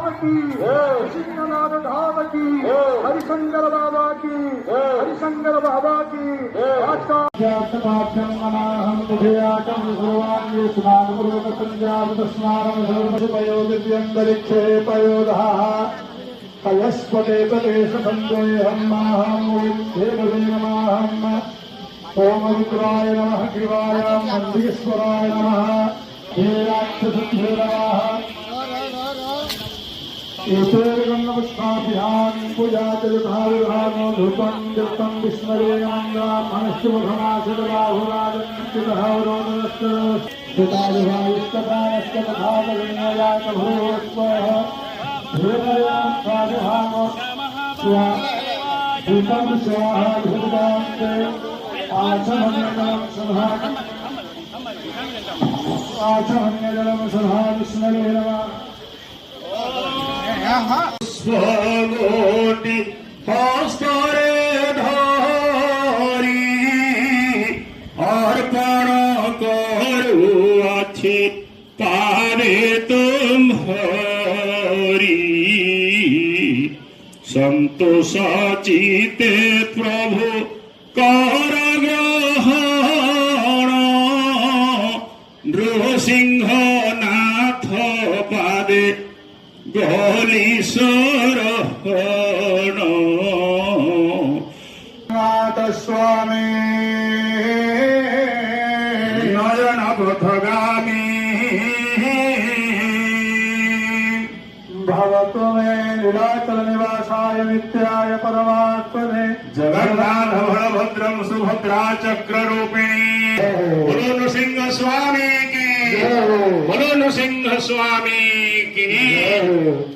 धाम की, सिंहनाथ धाम की, हरिशंकर बाबा की, हरिशंकर बाबा की। अंतरिक्षे पयोधा पयस्पते ओम रुद्राय नमः ग्रीवाय नंदीश्वराय नमः हे राक्षसभ्यो नमः ईश्वरगन्धपुष्पाभ्यां पूजाचरिताविधानो धूपं दत्तं विस्मरेणाङ्गां आचमन्यजलं सभा विस्मरे नमः स्वगोटी हस्तरे धरी अर्पण करू अच्छी पारे तुम हरी संतोष चिते प्रभु कर ग्रहण नृसिंह नाथ पादे गलीश्वर नाथ स्वामी नयन पथगामी भवतु मे नीलाचल निवासाय नित्याय परमात्मने जगन्नाथ बलभद्रं सुभद्रा चक्र रूपिणी बोलो नृसिंह स्वामी की बोलो नृसिंह स्वामी की।